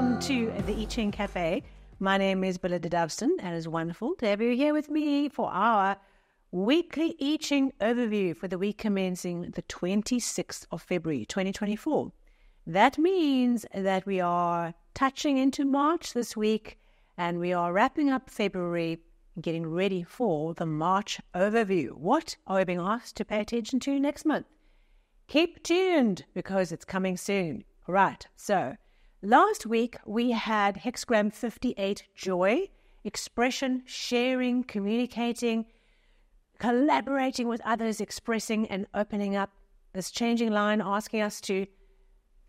welcome to the I Ching Cafe. My name is Belinda Dovston, and it's wonderful to have you here with me for our weekly I Ching overview for the week commencing the 26th of February, 2024. That means that we are touching into March this week, and we are wrapping up February, getting ready for the March overview. What are we being asked to pay attention to next month? Keep tuned because it's coming soon. All right, so last week we had Hexagram 58, joy, expression, sharing, communicating, collaborating with others, expressing and opening up. This changing line asking us to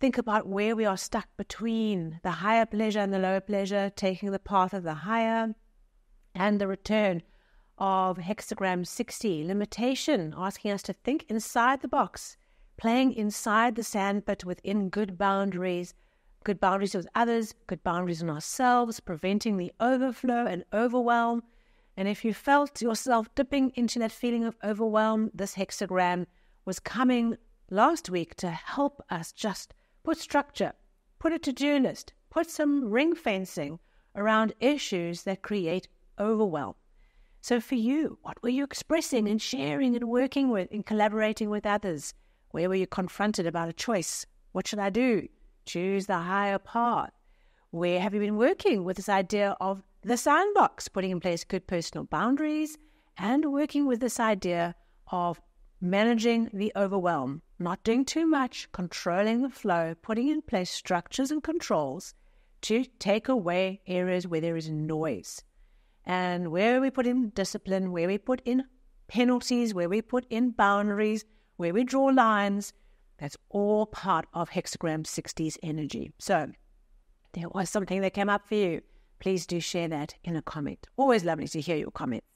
think about where we are stuck between the higher pleasure and the lower pleasure, taking the path of the higher, and the return of Hexagram 60, limitation, asking us to think inside the box, playing inside the sandpit within good boundaries with others, good boundaries in ourselves, preventing the overflow and overwhelm. And if you felt yourself dipping into that feeling of overwhelm, this hexagram was coming last week to help us just put structure, put a to-do list, put some ring fencing around issues that create overwhelm. So for you, what were you expressing and sharing and working with and collaborating with others? Where were you confronted about a choice? What should I do? Choose the higher path. Where have you been working with this idea of the sandbox, putting in place good personal boundaries, and working with this idea of managing the overwhelm, not doing too much, controlling the flow, putting in place structures and controls to take away areas where there is noise. And where we put in discipline, where we put in penalties, where we put in boundaries, where we draw lines, that's all part of Hexagram 60's energy. So there was something that came up for you. Please do share that in a comment. Always lovely to hear your comments.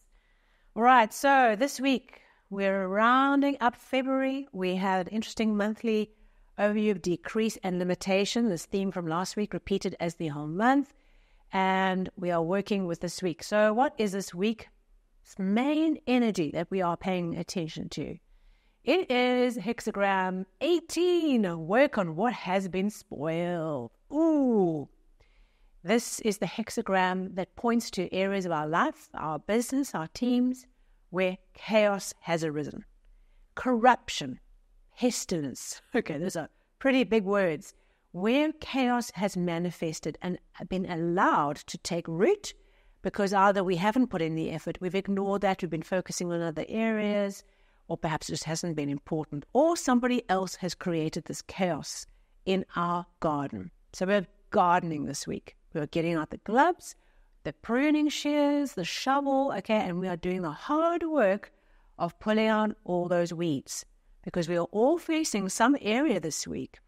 All right, so this week we're rounding up February. We had an interesting monthly overview of decrease and limitation, this theme from last week repeated as the whole month. And we are working with this week. So what is this week's main energy that we are paying attention to? It is Hexagram 18, work on what has been spoiled. Ooh, this is the hexagram that points to areas of our life, our business, our teams, where chaos has arisen. Corruption, pestilence. Okay, those are pretty big words. Where chaos has manifested and been allowed to take root because either we haven't put in the effort, we've ignored that, we've been focusing on other areas, or perhaps it just hasn't been important, or somebody else has created this chaos in our garden. So we're gardening this week. We're getting out the gloves, the pruning shears, the shovel, okay, and we are doing the hard work of pulling out all those weeds because we are all facing some area this week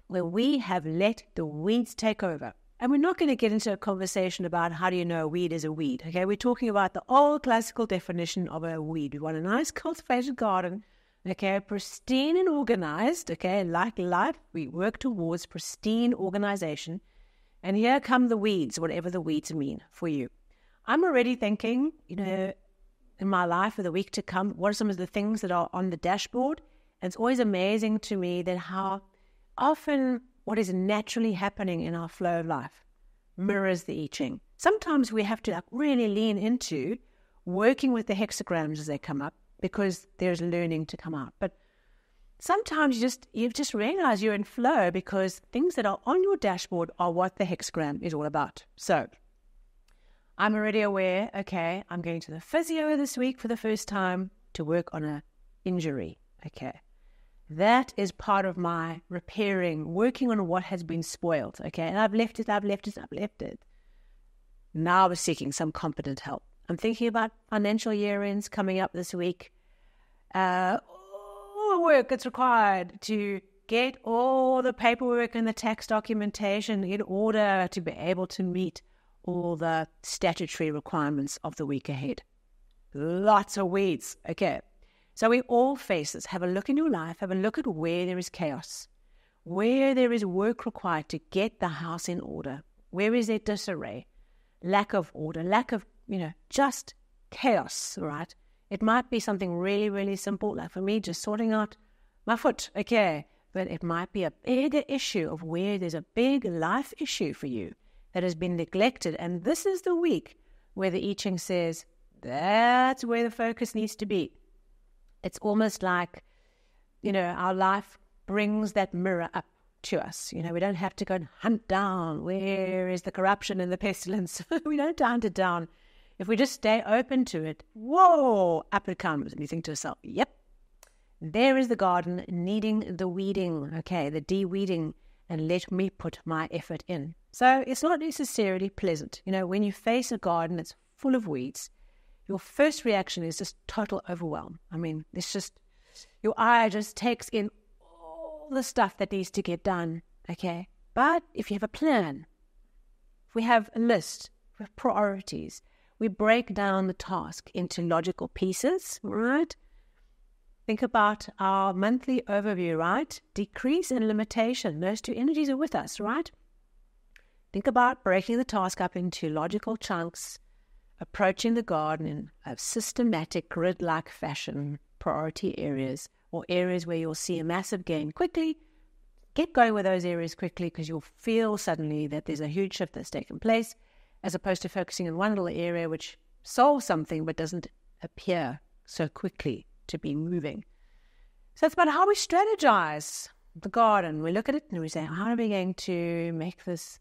where we have let the weeds take over. And we're not going to get into a conversation about how do you know a weed is a weed, okay? We're talking about the old classical definition of a weed. We want a nice cultivated garden, okay, pristine and organized, okay? Like life, we work towards pristine organization. And here come the weeds, whatever the weeds mean for you. I'm already thinking, in my life for the week to come, what are some of the things that are on the dashboard? And it's always amazing to me that how often what is naturally happening in our flow of life mirrors the I Ching. Sometimes we have to really lean into working with the hexagrams as they come up because there's learning to come out. But sometimes you just realize you're in flow because things that are on your dashboard are what the hexagram is all about. So I'm already aware, okay, I'm going to the physio this week for the first time to work on an injury, okay. That is part of my repairing, working on what has been spoiled, okay? And I've left it. Now I'm seeking some competent help. I'm thinking about financial year ends coming up this week. All the work that's required to get all the paperwork and the tax documentation in order to be able to meet all the statutory requirements of the week ahead. Lots of weeds, okay? So we all face this. Have a look in your life. Have a look at where there is chaos, where there is work required to get the house in order. Where is there disarray, lack of order, lack of, just chaos, right? It might be something really, really simple, like for me, just sorting out my foot, okay, but it might be a bigger issue of where there's a big life issue for you that has been neglected. And this is the week where the I Ching says that's where the focus needs to be. It's almost like, our life brings that mirror up to us. We don't have to go and hunt down where is the corruption and the pestilence. We don't hunt it down. If we just stay open to it, whoa, up it comes. And you think to yourself, yep, there is the garden needing the weeding, the de-weeding, and let me put my effort in. So it's not necessarily pleasant. When you face a garden that's full of weeds, your first reaction is just total overwhelm. It's just, your eye just takes in all the stuff that needs to get done, But if you have a plan, if we have a list, we have priorities, we break down the task into logical pieces, right? Think about our monthly overview, right? Decrease and limitation. Those two energies are with us, right? Think about breaking the task up into logical chunks, approaching the garden in a systematic, grid-like fashion, priority areas, or areas where you'll see a massive gain quickly. Get going with those areas quickly because you'll feel suddenly that there's a huge shift that's taken place, as opposed to focusing on one little area which solves something but doesn't appear so quickly to be moving. So it's about how we strategize the garden. We look at it and we say, how are we going to make this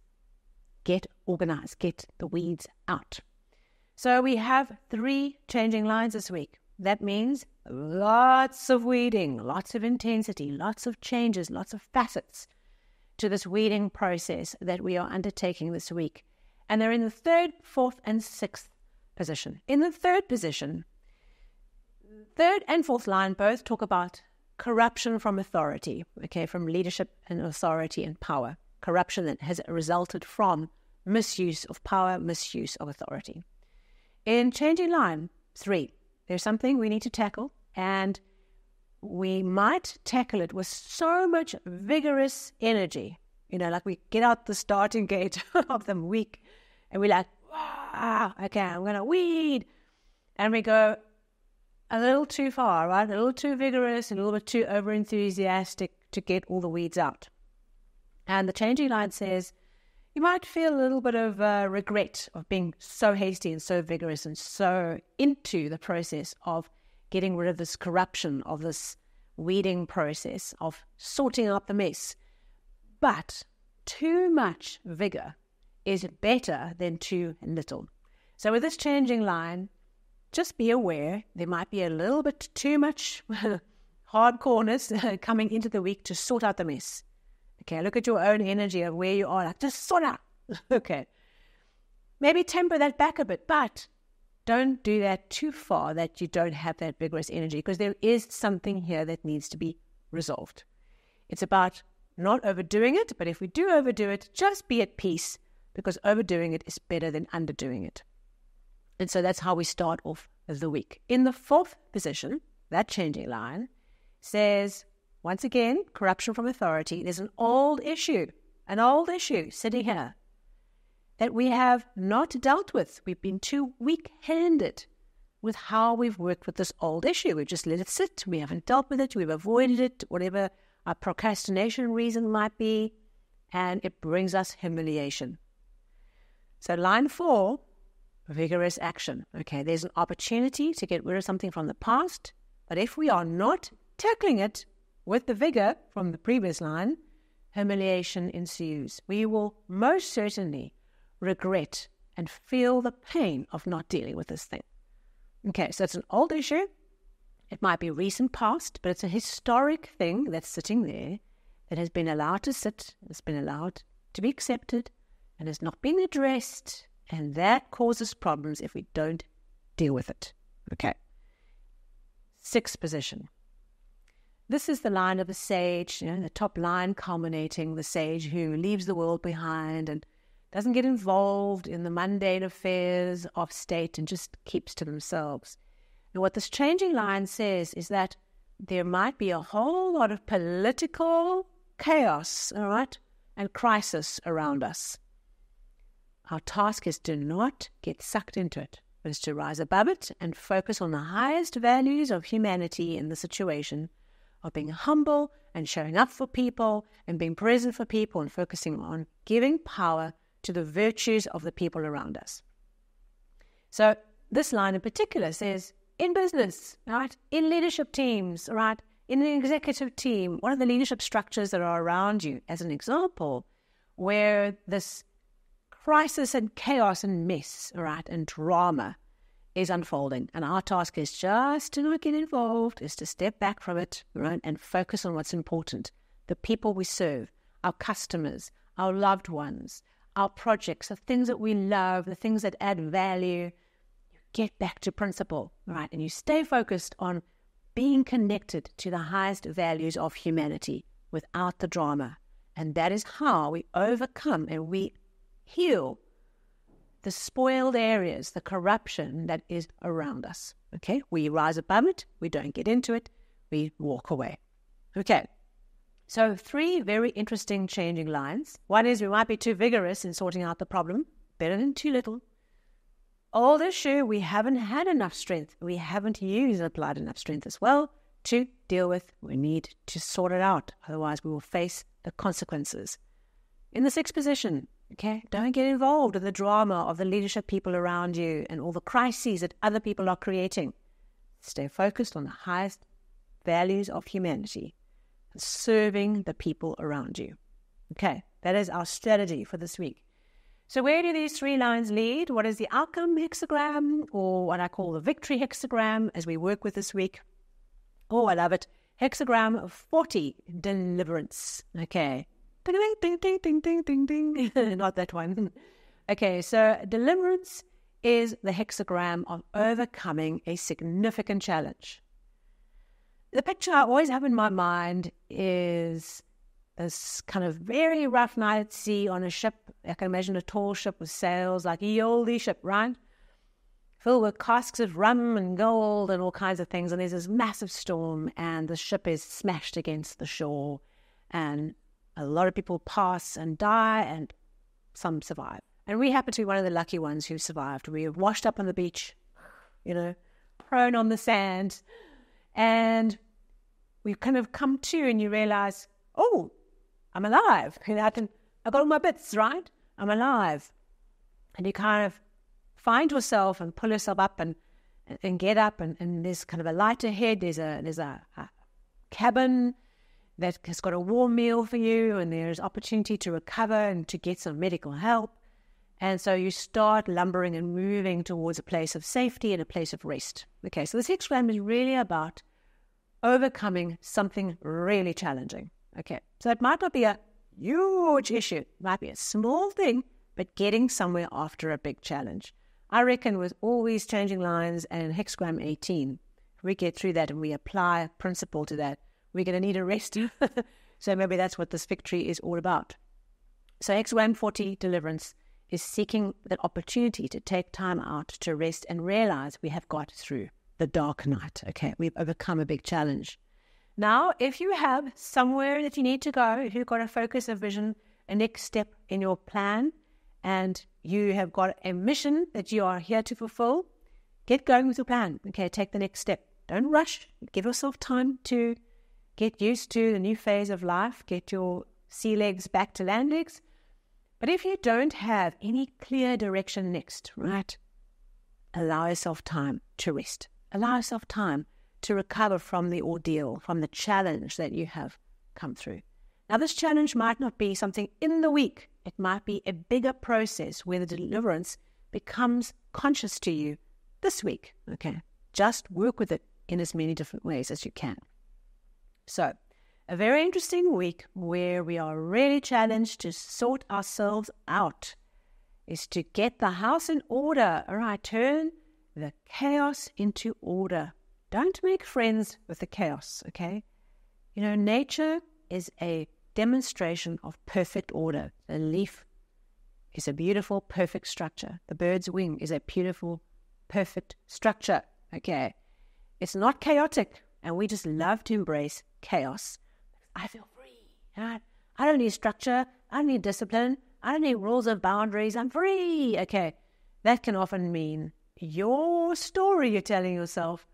get organized, get the weeds out? So we have 3 changing lines this week. That means lots of weeding, lots of intensity, lots of changes, lots of facets to this weeding process that we are undertaking this week. And they're in the 3rd, 4th, and 6th position. In the 3rd position, 3rd and 4th line both talk about corruption from authority, from leadership and authority and power. Corruption that has resulted from misuse of power, misuse of authority. In changing line 3, there's something we need to tackle, and we might tackle it with so much vigorous energy. Like we get out the starting gate of the week and we're like, I'm going to weed. And we go a little too far, right? A little too vigorous, a little bit too over-enthusiastic to get all the weeds out. And the changing line says, you might feel a little bit of regret of being so hasty and so vigorous and so into the process of getting rid of this corruption, of this weeding process, of sorting out the mess. But too much vigor is better than too little. So with this changing line, just be aware there might be a little bit too much hardcoreness coming into the week to sort out the mess. Look at your own energy of where you are. Like, just sort out. Maybe temper that back a bit, but don't do that too far that you don't have that vigorous energy, because there is something here that needs to be resolved. It's about not overdoing it, but if we do overdo it, just be at peace, because overdoing it is better than underdoing it. And so that's how we start off the week. In the 4th position, that changing line says, once again, corruption from authority. There's an old issue sitting here that we have not dealt with. We've been too weak-handed with how we've worked with this old issue. We've just let it sit. We haven't dealt with it. We've avoided it, whatever our procrastination reason might be, and it brings us humiliation. So line 4, vigorous action. There's an opportunity to get rid of something from the past, but if we are not tackling it with the vigor from the previous line, humiliation ensues. We will most certainly regret and feel the pain of not dealing with this thing. So it's an old issue. It might be recent past, but it's a historic thing that's sitting there that has been allowed to sit, it's been allowed to be accepted, and has not been addressed, and that causes problems if we don't deal with it. 6th position. This is the line of the sage, the top line culminating the sage who leaves the world behind and doesn't get involved in the mundane affairs of state and just keeps to themselves. And what this changing line says is that there might be a whole lot of political chaos, and crisis around us. Our task is to not get sucked into it, but is to rise above it and focus on the highest values of humanity in the situation, of being humble and showing up for people and being present for people and focusing on giving power to the virtues of the people around us. So this line in particular says, in business, right? In leadership teams, right? In an executive team, what are the leadership structures that are around you, as an example, where this crisis and chaos and mess, right, and drama is unfolding. And our task is just to not get involved, is to step back from it, right, and focus on what's important. The people we serve, our customers, our loved ones, our projects, the things that we love, the things that add value. You get back to principle, right, and you stay focused on being connected to the highest values of humanity without the drama. And that is how we overcome and we heal the spoiled areas, the corruption that is around us. Okay, we rise above it, we don't get into it, we walk away. Okay, so 3 very interesting changing lines. One is we might be too vigorous in sorting out the problem, better than too little. Old issue, we haven't had enough strength. We haven't used and applied enough strength as well to deal with. We need to sort it out. Otherwise, we will face the consequences. In the 6th position, okay, don't get involved in the drama of the leadership people around you and all the crises that other people are creating. Stay focused on the highest values of humanity and serving the people around you. Okay, that is our strategy for this week. So where do these 3 lines lead? What is the outcome hexagram, or what I call the victory hexagram as we work with this week? Oh, I love it. Hexagram 40, deliverance. Okay. Ding, ding, ding, ding, ding, ding, ding. Not that one. Okay, so deliverance is the hexagram of overcoming a significant challenge. The picture I always have in my mind is this kind of very rough night at sea on a ship. I can imagine a tall ship with sails, like a oldie ship, right? Filled with casks of rum and gold and all kinds of things. And there's this massive storm and the ship is smashed against the shore. And a lot of people pass and die and some survive. And we happen to be one of the lucky ones who survived. We were washed up on the beach, prone on the sand. And we kind of come to and you realize, oh, I'm alive. I got all my bits, right? I'm alive. And you kind of find yourself and pull yourself up and get up. And there's kind of a light ahead. There's a cabin that has got a warm meal for you. And there's opportunity to recover and to get some medical help. And so you start lumbering and moving towards a place of safety and a place of rest. Okay, so this hexagram is really about overcoming something really challenging. Okay, so it might not be a huge issue. It might be a small thing, but getting somewhere after a big challenge. I reckon with all these changing lines and hexagram 18, if we get through that and we apply principle to that, we're going to need a rest. So maybe that's what this victory is all about. So hexagram 40, deliverance, is seeking that opportunity to take time out to rest and realize we have got through the dark night. Okay, we've overcome a big challenge. Now, if you have somewhere that you need to go, if you've got a focus, a vision, a next step in your plan, and you have got a mission that you are here to fulfill, get going with your plan. Okay, take the next step. Don't rush. Give yourself time to get used to the new phase of life, get your sea legs back to land legs. But if you don't have any clear direction next, right, allow yourself time to rest. Allow yourself time to recover from the ordeal, from the challenge that you have come through. Now, this challenge might not be something in the week. It might be a bigger process where the deliverance becomes conscious to you this week. Okay, just work with it in as many different ways as you can. So, a very interesting week where we are really challenged to sort ourselves out is to get the house in order. All right, turn the chaos into order. Don't make friends with the chaos, okay? Nature is a demonstration of perfect order. A leaf is a beautiful, perfect structure. The bird's wing is a beautiful, perfect structure, okay? It's not chaotic, and we just love to embrace chaos. I feel free. Right? I don't need structure. I don't need discipline. I don't need rules of boundaries. I'm free. Okay, that can often mean your story you're telling yourself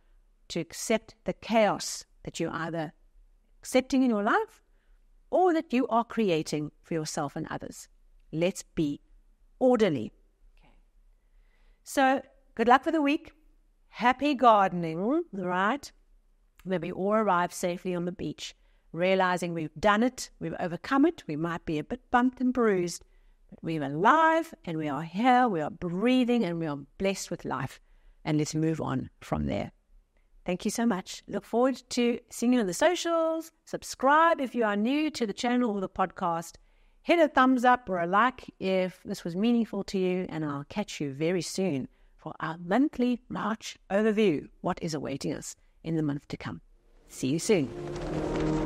to accept the chaos that you're either accepting in your life or that you are creating for yourself and others. Let's be orderly. Okay. So, good luck for the week. Happy gardening, right? When we all arrive safely on the beach, realizing we've done it, we've overcome it. We might be a bit bumped and bruised, but we're alive and we are here, we are breathing and we are blessed with life. And let's move on from there. Thank you so much. Look forward to seeing you on the socials. Subscribe if you are new to the channel or the podcast. Hit a thumbs up or a like if this was meaningful to you, and I'll catch you very soon for our monthly March overview. What is awaiting us in the month to come? See you soon.